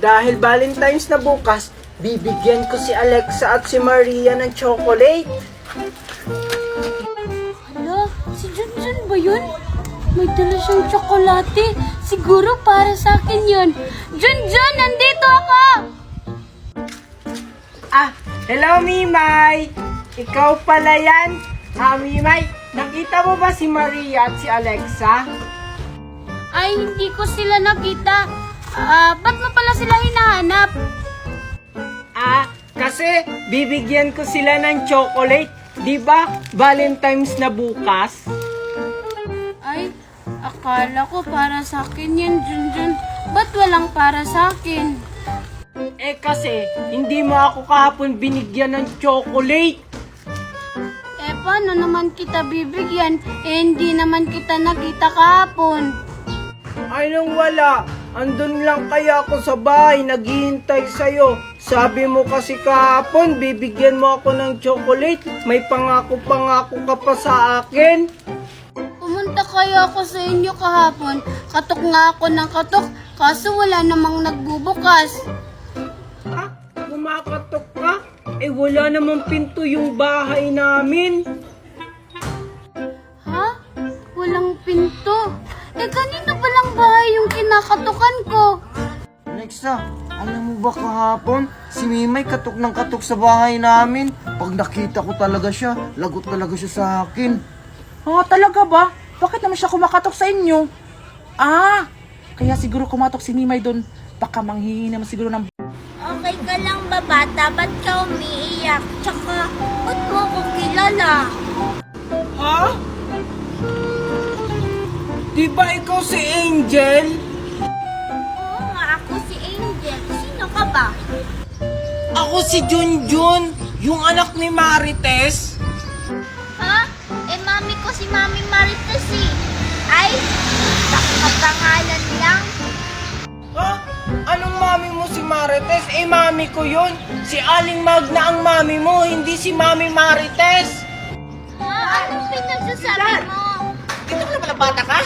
Dahil Valentine's na bukas, bibigyan ko si Alexa at si Maria ng chocolate. Hala, si Junjun ba yun? May dala siyang tsokolate. Siguro para sa akin yun. Junjun, nandito ako! Hello, Mimay! Ikaw pala yan? Mimay, nakita mo ba si Maria at si Alexa? Ay, hindi ko sila nakita. Ba't mo pala sila hinahanap? Kasi bibigyan ko sila ng chocolate. Di ba? Valentine's na bukas. Ay, akala ko para sa akin yan, Junjun. Ba't walang para sa akin? Kasi hindi mo ako kahapon binigyan ng chocolate. Paano naman kita bibigyan? Hindi naman kita nakita kahapon. Ay nang wala. Andun lang kaya ako sa bahay, naghihintay sa'yo. Sabi mo kasi kahapon, bibigyan mo ako ng chocolate. May pangako ka pa sa akin. Pumunta kaya ako sa inyo kahapon. Katok nga ako ng katok, kaso wala namang nagbubukas. Kumakatok ka? Wala namang pinto yung bahay namin. Ha? Walang pinto? Kanino palang bahay yung kinakatukan ko? Alexa, alam mo ba kahapon, si Mimay katok ng katok sa bahay namin. Pag nakita ko talaga siya, lagot talaga siya sa akin. Talaga ba? Bakit naman siya kumakatok sa inyo? Kaya siguro kumatok si Mimay doon. Baka manghihingi naman siguro ng... Okay ka lang ba, bata? Ba't ka umiiyak? Tsaka, ba't mo ako kilala? Ha? Di ba ikaw si Angel? Oo nga, ako si Angel. Sino ka ba? Ako si Junjun, yung anak ni Marites. Ha? Mami ko si Mami Marites eh. Ay, nakapangalan lang. Ha? Anong mami mo si Marites? Mami ko yun. Si Aling Magna ang mami mo, hindi si Mami Marites. Ha? Anong pinagsasabi mo? Dito ka na pala bata ka?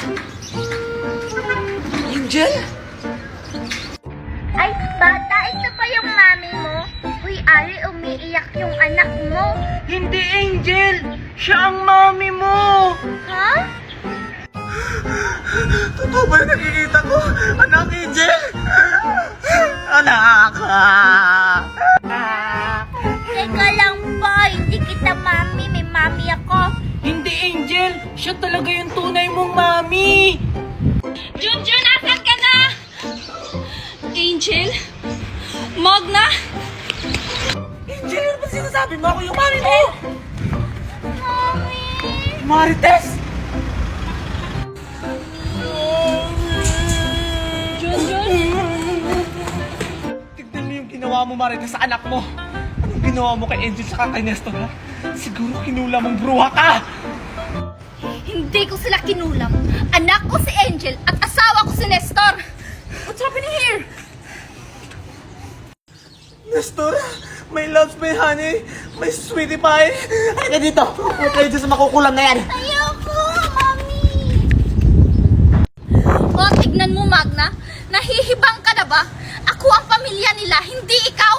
Angel? Ay, bata, ito pa yung mami mo? Uy, Ari, umiiyak yung anak mo. Hindi Angel, siya ang mami mo. Ha? Totoo ba yung nakikita ko? Anak, Angel! Anak! Teka lang, boy. Hindi kita mami. May mami ako. Hindi Angel, siya talaga yung tunay mong mami. Junjun, asan ka na? Angel? Magna? Angel, ano ba sinasabi mo? Ako yung mami mo. Mami! Marites! Tignan mo yung ginawa mo, Marites, sa anak mo. Anong ginawa mo kay Angel sa kay Nestor, ha? Siguro kinula mong bruha ka! Hindi ko sila kinulam. Anak ko si Angel at asawa ko si Nestor. What's happening here? Nestor, may loves, may honey, may sweetie pie. Halika dito. Huwag kayo dyan sa makukulam na yan. Ayoko, mami. O, tignan mo, Magna. Nahihibang ka na ba? Ako ang pamilya nila, hindi ikaw.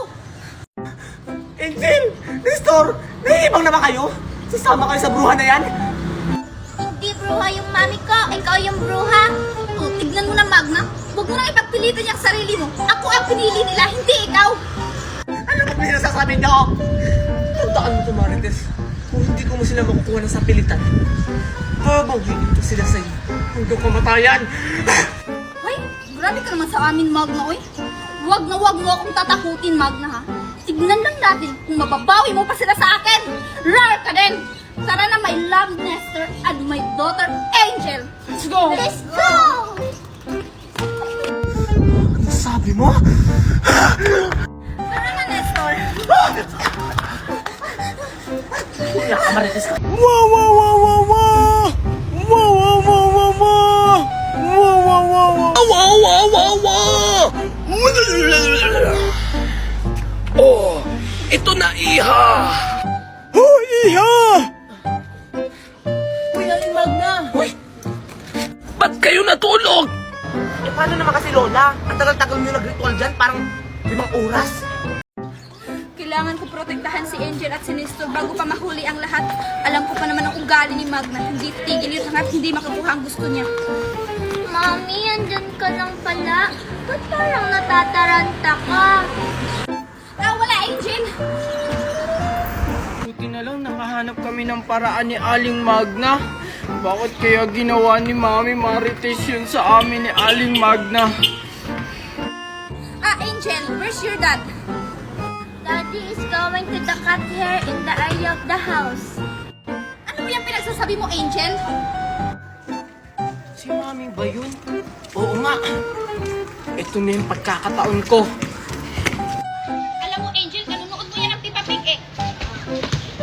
Angel! Nestor! Nahihibang naman kayo? Sasama kayo sa bruha na yan? Hindi bruha yung mami ko, ikaw yung bruha. O, tignan mo na, Magna. Huwag mo nang ipagpilitan yung sarili mo. Ako ang pinili nila, hindi ikaw. Ano ba pinasasabi niyo? Tandaan mo ito, Marites. Kung hindi ko mo sila makukuha ng sapilitan, babanggitin ko sila sa iyo hanggang kamatayan. Hoy, grabe ka naman sa amin, Magna, oy. Huwag na huwag mo akong tatakutin, Magna, ha? Tignan lang natin kung mababawi mo pa sila sa akin. Rar ka din! Tara na, my love Nestor and my daughter Angel. Let's go! Let's go! Ano sabi mo? Tara na, Nestor. Kuya ka, Marites. Wow, wow, wow, wow, wow! Wow, wow, wow, wow, wow! Wow, wow, wow, wow! Wow, wow, wow, wow! Oh, ito na iha! Oh, iha! Uy, Aling Magna! Uy, ba't kayo natulog? Paano naman kasi Lola? Ang tagal-tagal kami nag-ritual dyan, parang 5 oras. Kailangan ko protektahan si Angel at si Nestor bago pa mahuli ang lahat. Alam ko pa naman ang ugali ni Magna. Hindi tigil yun hanggat hindi makukuha ang gusto niya. Mami, andyan ka lang pala. Ba't parang natataranta ka? Wala, Angel! Buti na lang nakahanap kami ng paraan ni Aling Magna. Bakit kaya ginawa ni Mami Marites yun sa amin ni Aling Magna? Angel, where's your dad? Daddy is going to the cut hair in the area of the house. Ano ba yung pinagsasabi mo, Angel? Si Mami ba yun? Oo nga. Ito na yung pagkakataon ko. Alam mo, Angel, kanunood mo yan ang Peppa Pig eh.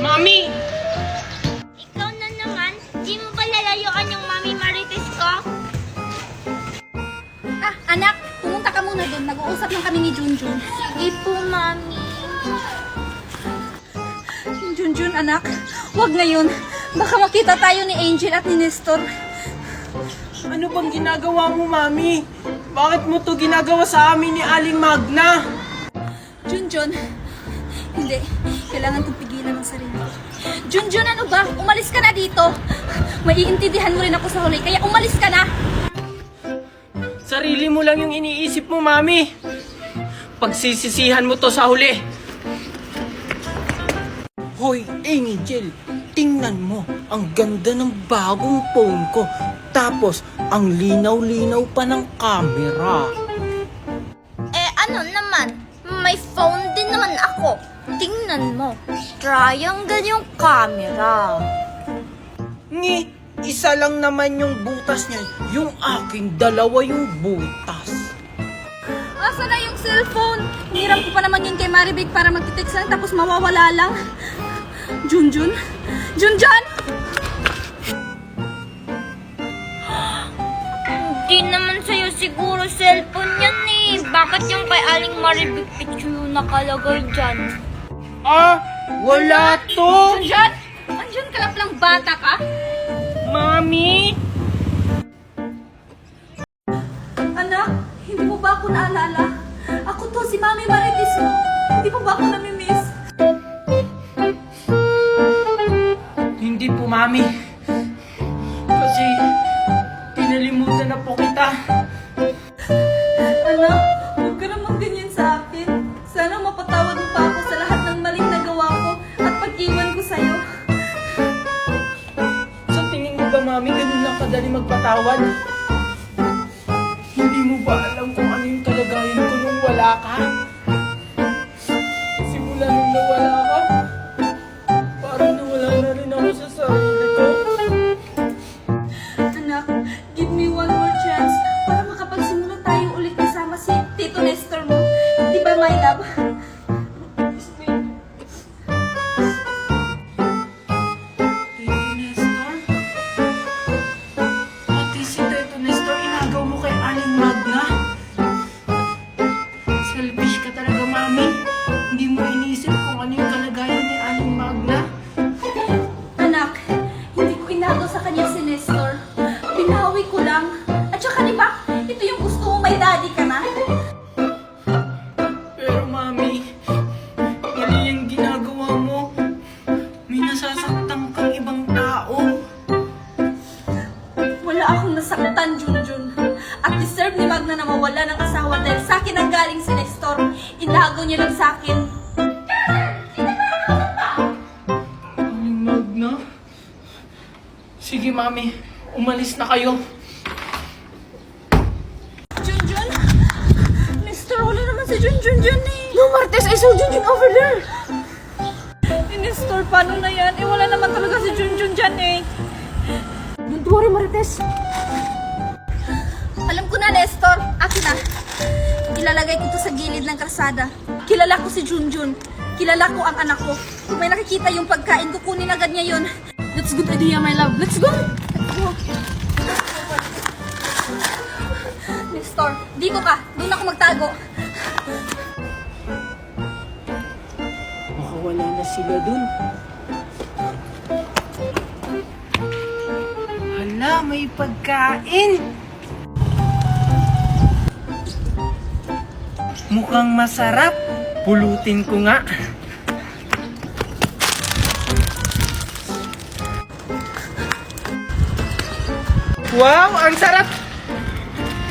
Mami! Ikaw na naman, di mo ba lalayuan yung Mami Marites ko? Anak, pumunta ka muna doon. Nag-uusap lang kami ni Junjun. Sige po, Mami. Junjun, anak, huwag ngayon. Baka makita tayo ni Angel at ni Nestor. Ano bang ginagawa mo, Mami? Bakit mo to ginagawa sa amin ni Aling Magna? Junjun, hindi. Kailangan kong pigilan ang sarili. Junjun, ano ba? Umalis ka na dito. Maiintindihan mo rin ako sa huli, kaya umalis ka na. Sarili mo lang yung iniisip mo, Mami. Pagsisisihan mo to sa huli. Hoy, Angel, tingnan mo. Ang ganda ng bagong phone ko. Tapos, ang linaw-linaw pa ng camera. Ano naman? May phone din naman ako. Tingnan mo. Triangle yung camera. Isa lang naman yung butas niya. Yung aking 2 yung butas. Asa na yung cellphone? Hiniram ko pa naman yun kay Maribig para magtitext lang tapos mawawala lang. Junjun? Junjun! Hindi naman sa'yo siguro cellphone yan eh. Bakit yung kay Aling Maribig picture yung nakalagay dyan? Wala to! Junjun? Andiyan ka lang bata ka? Mami! Anak, hindi mo ba ako naalala? Ako to, si Mami Marites mo. Hindi mo ba ako namimiss? Hindi po, Mami. Kasi, tinalimutan na po kita. Anak, huwag ka naman ganyan sa akin. Sana mapatawad mo pa ako sa lahat ng maling nagawa ko at pag-iwan ko sa'yo. Sa tingin mo ba, Mami, ganun lang kadali magpatawad? Hindi mo ba alam kung ano yung kalagayan ko nung wala ka? Simula nung nawala ka, parang nawala na rin ako sa sarili ko. Anak, give me one more chance para makapagsimula tayo ulit kasama si Tito Nestor mo. Di ba, my love? Tito Nestor? Pati si Tito Nestor, inagaw mo kay Aling Magna? Selfish ka talaga, Mami. Hindi mo iniisip kung ano yung kalagayan ni Aling Magna. Anak, hindi ko inagaw sa kanya si Nestor. Binawi ko lang. At saka di ba, ito yung gusto mo, may daddy ka na. Pero, Mami, mali yung ginagawa mo. May nasasaktan kang ibang tao. Wala akong nasaktan, Junjun. At deserve ni Magna na mawala ng asawa dahil sa akin ang galing si Nestor. Inagaw niya lang sa akin. Aling Magna? Sige, Mami. Umalis na kayo. Junjun? Nestor, wala naman si Junjun dyan eh. No, Martes, I saw Junjun over there. Nestor, paano na yan? Wala naman talaga si Junjun dyan eh. Don't worry, Martes. Alam ko na, Nestor. Akin na. Ilalagay ko to sa gilid ng kalsada. Kilala ko si Junjun. Kilala ko ang anak ko. Kung may nakikita yung pagkain, kukunin agad niya yun. That's good idea, my love. Let's go! Let's go! Nestor, dito ka. Doon ako magtago. Baka wala na sila dun. Hala, may pagkain! Mukhang masarap. Pulutin ko nga. Wow, ang sarap!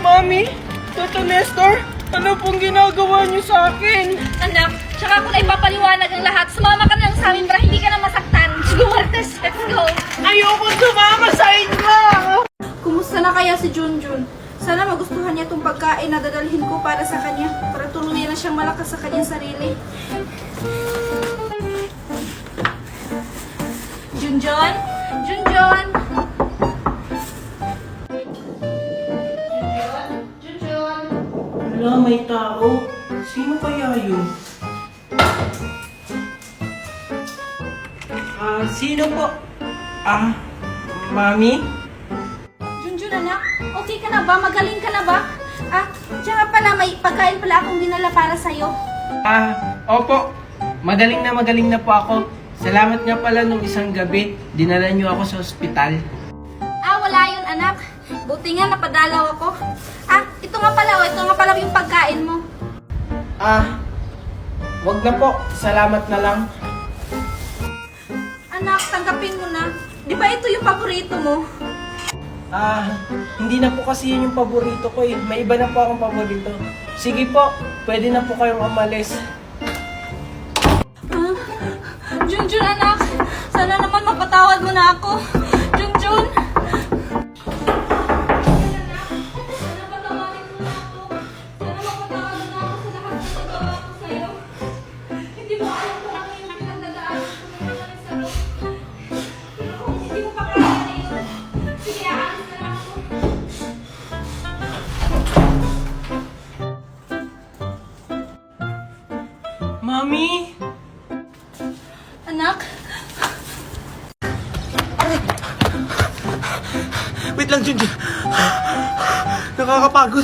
Mami, Tito Nestor, ano pong ginagawa niyo sa akin? Anak, tsaka ako na ipapaliwanag ang lahat. Sumama ka na lang sa amin para hindi ka na masaktan. Sige, Martes, let's go. Ayoko sumama sa inyo! Kumusta na kaya si Junjun? Sana magustuhan niya itong pagkain na dadalhin ko para sa kanya. Para tuluyan na siyang malakas sa kanyang sarili. Junjun? Junjun? Junjun? Wala, may tao. Sino kaya yun? Sino po? Mami? Junjun, anak? Okay ka na ba? Magaling ka na ba? Tsaka pala, may pagkain pala akong dinala para sa'yo. Opo. Magaling na po ako. Salamat nga pala nung isang gabi, dinala niyo ako sa ospital. Wala yun, anak. Buti nga napadalaw ako. Ito nga pala yung pagkain mo. Wag na po. Salamat na lang. Anak, tanggapin mo na. Di ba ito yung paborito mo? Hindi na po kasi yun yung paborito ko eh. May iba na po akong paborito. Sige po, pwede na po kayong umalis. Junjun, anak. Sana naman mapatawad mo na ako. Junjun. Sana patawarin mo na ako. Sana mapatawad mo na ako sa lahat ng nagawa ko sa'yo. Hindi mo alam kung ano yung pinagdadaanan ko ngayon sa loob. Pero kung hindi mo pa kaya na yun, sige, aalis na lang ako. Mami? Anak? Wait lang, Junjun. Nakakapagod.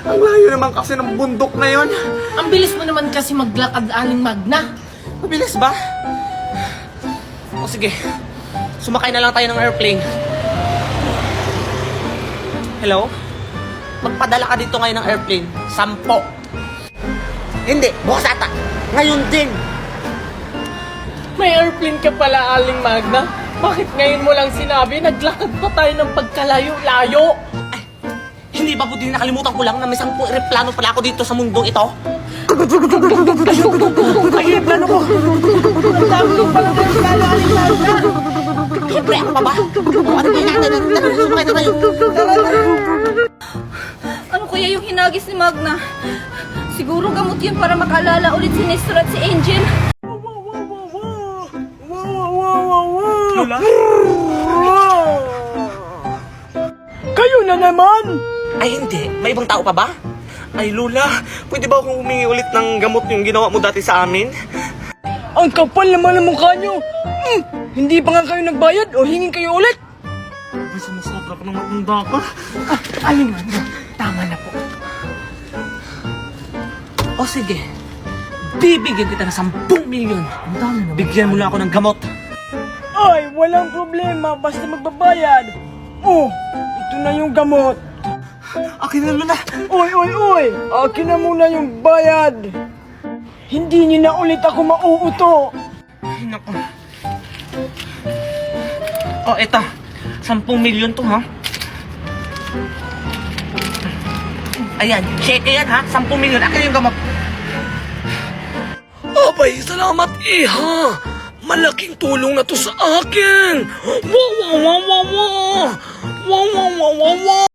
Ang layo naman kasi ng bundok na yon. Ang bilis mo naman kasi maglakad, Aling Magna. Mabilis ba? O sige, sumakay na lang tayo ng airplane. Hello? Magpadala ka dito ngayon ng airplane. 10. Hindi, bukas ata. Ngayon din. May airplane ka pala, Aling Magna. Bakit ngayon mo lang sinabi? Naglakad pa tayo ng pagkalayo-layo. Hindi ba buti nakalimutan ko lang na may 10 eroplano pala ako dito sa mundong ito? Ay, plano ko. Ang dami ko pala eroplano, Aling Magna. Siyempre, ako pa ba? O, ano ba yung sumakay na tayo? Ano kaya yung hinagis ni Magna? Siguro gamot yun para makaalala ulit si Nestor at si Angel. Lola? Kayo na naman! Ay, hindi. May ibang tao pa ba? Ay, Lola, pwede ba akong humingi ulit ng gamot yung ginawa mo dati sa amin? Ang kapal naman ng mukha nyo! Hindi ba nga kayo nagbayad o hingin kayo ulit? Ay, sumusobra ka ng matanda ka. Aling Magna, tama na po. O sige, bibigyan kita ng 10 milyon. Ang dami naman. Bigyan mo lang ako ng gamot. Ay, walang problema. Basta magbabayad. Oh, ito na yung gamot. Akin na, Lola. Oy! Akin na muna yung bayad. Hindi niyo na ulit ako mauuto. Ay, naku. O, eto. 10 milyon to, ha? Ayan, check yan, ha? 10 milyon. Akin yung gamot. Abay, salamat iha! Malaking tulong na to sa akin! Wow, wow, wow, wow, wow! Wow, wow, wow, wow, wow!